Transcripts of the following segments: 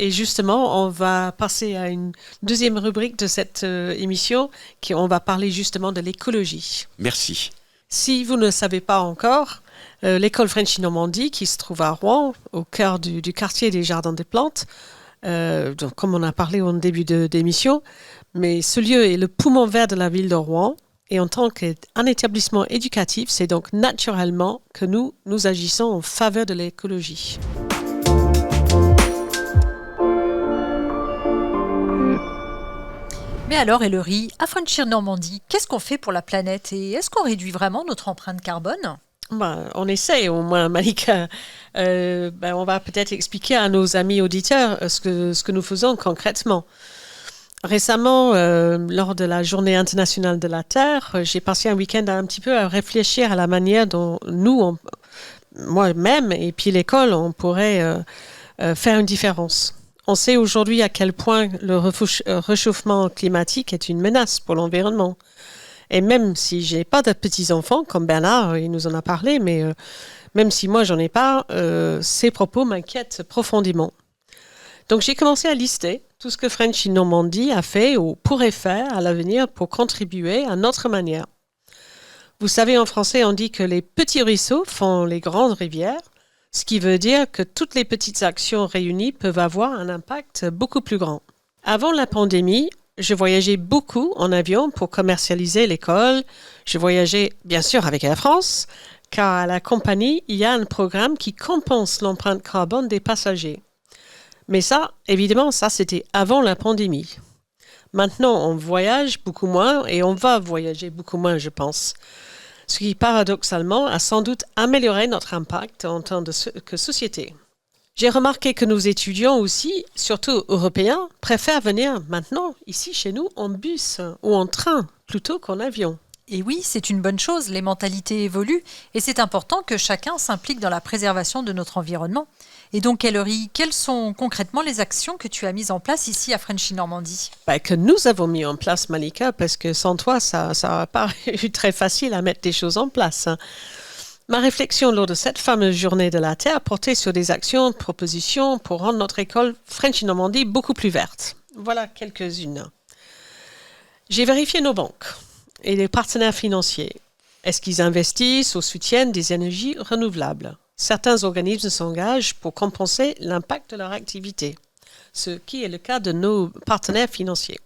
Et justement, on va passer à une deuxième rubrique de cette émission, on va parler justement de l'écologie. Merci. Si vous ne le savez pas encore, l'école Frenchy Normandie, qui se trouve à Rouen, au cœur du quartier des Jardins des Plantes, donc, comme on a parlé au début d'émission, mais ce lieu est le poumon vert de la ville de Rouen. Et en tant qu'un établissement éducatif, c'est donc naturellement que nous agissons en faveur de l'écologie. Mais alors, Ellery, à Frenchy Normandie, qu'est-ce qu'on fait pour la planète et est-ce qu'on réduit vraiment notre empreinte carbone ? On essaie au moins, Malika. On va peut-être expliquer à nos amis auditeurs ce que nous faisons concrètement. Récemment, lors de la Journée internationale de la Terre, j'ai passé un week-end un petit peu à réfléchir à la manière dont nous, moi-même et puis l'école, on pourrait faire une différence. On sait aujourd'hui à quel point le réchauffement climatique est une menace pour l'environnement. Et même si je n'ai pas de petits-enfants, comme Bernard, il nous en a parlé, mais même si moi, j'en ai pas, ces propos m'inquiètent profondément. Donc, j'ai commencé à lister tout ce que Frenchy Normandie a fait ou pourrait faire à l'avenir pour contribuer à notre manière. Vous savez, en français, on dit que les petits ruisseaux font les grandes rivières, ce qui veut dire que toutes les petites actions réunies peuvent avoir un impact beaucoup plus grand. Avant la pandémie, je voyageais beaucoup en avion pour commercialiser l'école. Je voyageais bien sûr avec Air France, car à la compagnie, il y a un programme qui compense l'empreinte carbone des passagers. Mais ça, évidemment, c'était avant la pandémie. Maintenant, on voyage beaucoup moins et on va voyager beaucoup moins, je pense. Ce qui, paradoxalement, a sans doute amélioré notre impact en tant que société. J'ai remarqué que nos étudiants aussi, surtout européens, préfèrent venir maintenant, ici chez nous, en bus ou en train plutôt qu'en avion. Et oui, c'est une bonne chose, les mentalités évoluent et c'est important que chacun s'implique dans la préservation de notre environnement. Et donc, Ellery, quelles sont concrètement les actions que tu as mises en place ici à Frenchy Normandie ? Que nous avons mis en place, Malika, parce que sans toi, ça n'a pas eu très facile à mettre des choses en place. Ma réflexion lors de cette fameuse journée de la Terre portait sur des actions, propositions pour rendre notre école Frenchy Normandie beaucoup plus verte. Voilà quelques-unes. J'ai vérifié nos banques et les partenaires financiers. Est-ce qu'ils investissent ou soutiennent des énergies renouvelables ? Certains organismes s'engagent pour compenser l'impact de leur activité, ce qui est le cas de nos partenaires financiers.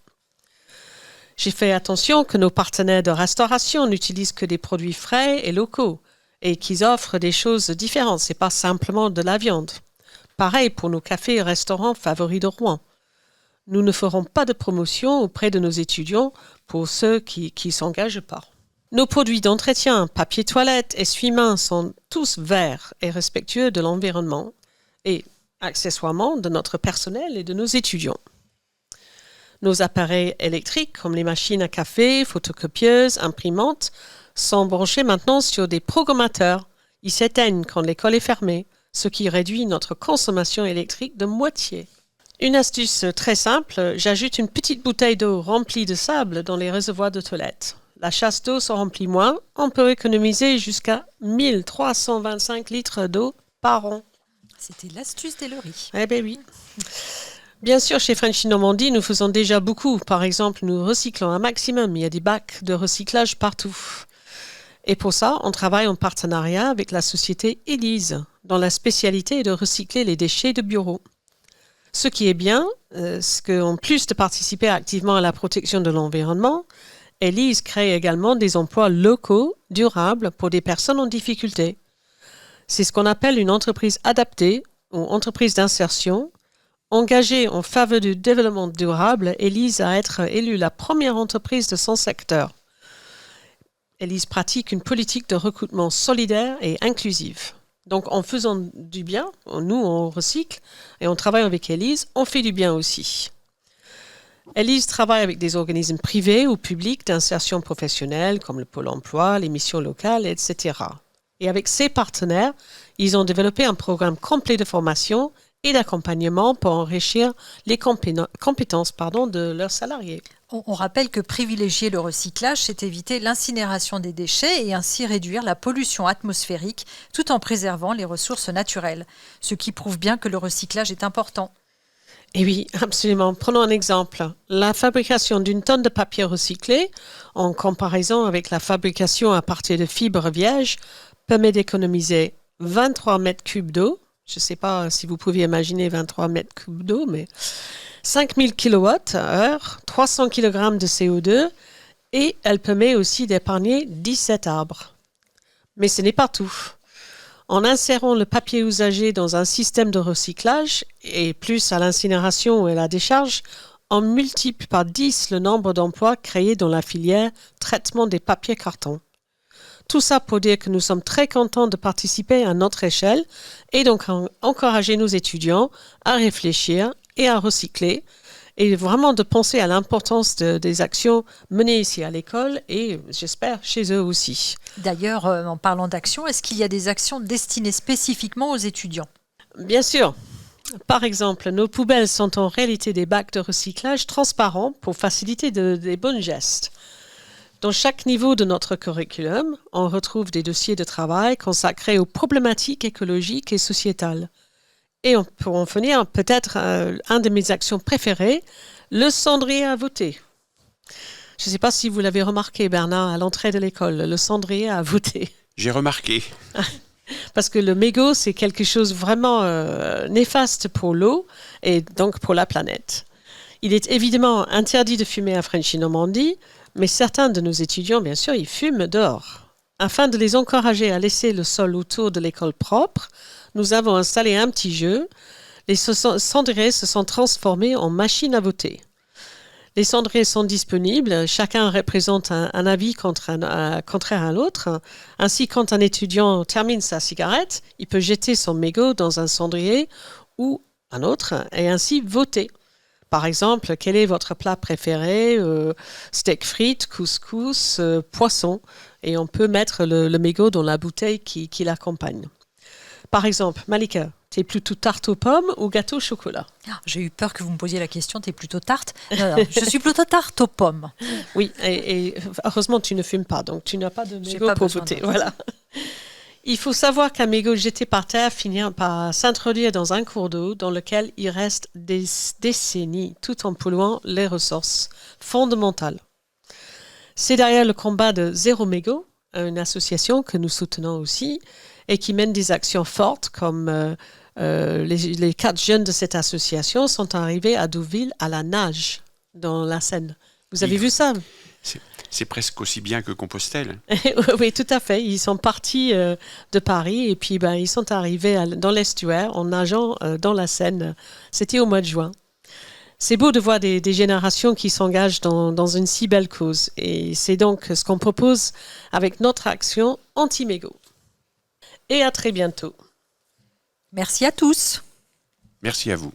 J'ai fait attention que nos partenaires de restauration n'utilisent que des produits frais et locaux et qu'ils offrent des choses différentes, ce n'est pas simplement de la viande. Pareil pour nos cafés et restaurants favoris de Rouen. Nous ne ferons pas de promotion auprès de nos étudiants pour ceux qui ne s'engagent pas. Nos produits d'entretien, papier toilette, essuie-mains sont tous verts et respectueux de l'environnement et, accessoirement, de notre personnel et de nos étudiants. Nos appareils électriques, comme les machines à café, photocopieuses, imprimantes, sont branchés maintenant sur des programmateurs. Ils s'éteignent quand l'école est fermée, ce qui réduit notre consommation électrique de moitié. Une astuce très simple, j'ajoute une petite bouteille d'eau remplie de sable dans les réservoirs de toilettes. La chasse d'eau se remplit moins, on peut économiser jusqu'à 1325 litres d'eau par an. C'était l'astuce d'Ellery. Eh bien oui. Bien sûr, chez Frenchy Normandie, nous faisons déjà beaucoup. Par exemple, nous recyclons un maximum. Il y a des bacs de recyclage partout. Et pour ça, on travaille en partenariat avec la société Élise, dont la spécialité est de recycler les déchets de bureau. Ce qui est bien, c'est qu'en plus de participer activement à la protection de l'environnement, Élise crée également des emplois locaux, durables, pour des personnes en difficulté. C'est ce qu'on appelle une entreprise adaptée ou entreprise d'insertion. Engagée en faveur du développement durable, Élise a été élue la première entreprise de son secteur. Élise pratique une politique de recrutement solidaire et inclusive. Donc, en faisant du bien, nous, on recycle et en travaillant avec Élise, on fait du bien aussi. Élise travaille avec des organismes privés ou publics d'insertion professionnelle comme le Pôle emploi, les missions locales, etc. Et avec ses partenaires, ils ont développé un programme complet de formation et d'accompagnement pour enrichir les compétences de leurs salariés. On rappelle que privilégier le recyclage, c'est éviter l'incinération des déchets et ainsi réduire la pollution atmosphérique tout en préservant les ressources naturelles, ce qui prouve bien que le recyclage est important. Et oui, absolument. Prenons un exemple. La fabrication d'une tonne de papier recyclé, en comparaison avec la fabrication à partir de fibres vierges, permet d'économiser 23 mètres cubes d'eau. Je ne sais pas si vous pouvez imaginer 23 mètres cubes d'eau, mais 5000 kWh, 300 kg de CO2, et elle permet aussi d'épargner 17 arbres. Mais ce n'est pas tout. En insérant le papier usagé dans un système de recyclage, et plus à l'incinération et à la décharge, on multiplie par 10 le nombre d'emplois créés dans la filière traitement des papiers cartons. Tout ça pour dire que nous sommes très contents de participer à notre échelle et donc encourager nos étudiants à réfléchir et à recycler et vraiment de penser à l'importance des actions menées ici à l'école et j'espère chez eux aussi. D'ailleurs, en parlant d'actions, est-ce qu'il y a des actions destinées spécifiquement aux étudiants? Bien sûr. Par exemple, nos poubelles sont en réalité des bacs de recyclage transparents pour faciliter des bons gestes. Dans chaque niveau de notre curriculum, on retrouve des dossiers de travail consacrés aux problématiques écologiques et sociétales. Et pour en finir, peut-être un de mes actions préférées, le cendrier à voter. Je ne sais pas si vous l'avez remarqué, Bernard, à l'entrée de l'école, le cendrier à voter. J'ai remarqué. Parce que le mégot, c'est quelque chose vraiment néfaste pour l'eau et donc pour la planète. Il est évidemment interdit de fumer à Frenchy-Normandie, mais certains de nos étudiants, bien sûr, ils fument dehors. Afin de les encourager à laisser le sol autour de l'école propre, nous avons installé un petit jeu. Les cendriers se sont transformés en machines à voter. Les cendriers sont disponibles, chacun représente un avis contraire à l'autre. Ainsi, quand un étudiant termine sa cigarette, il peut jeter son mégot dans un cendrier ou un autre et ainsi voter. Par exemple, quel est votre plat préféré? Steak frites, couscous, poisson. Et on peut mettre le mégot dans la bouteille qui l'accompagne. Par exemple, Malika, t'es plutôt tarte aux pommes ou gâteau au chocolat? J'ai eu peur que vous me posiez la question, t'es plutôt tarte? Non, je suis plutôt tarte aux pommes. Oui, et heureusement tu ne fumes pas, donc tu n'as pas de mégot pour voter. Voilà. Il faut savoir qu'un mégot jeté par terre finit par s'introduire dans un cours d'eau dans lequel il reste des décennies tout en polluant les ressources fondamentales. C'est derrière le combat de Zéro Mégot, une association que nous soutenons aussi et qui mène des actions fortes comme les 4 jeunes de cette association sont arrivés à Deauville à la nage dans la Seine. Vous avez vu ça? C'est presque aussi bien que Compostelle. Oui, tout à fait. Ils sont partis de Paris et puis ils sont arrivés dans l'estuaire en nageant dans la Seine. C'était au mois de juin. C'est beau de voir des générations qui s'engagent dans une si belle cause. Et c'est donc ce qu'on propose avec notre action anti-mégot. Et à très bientôt. Merci à tous. Merci à vous.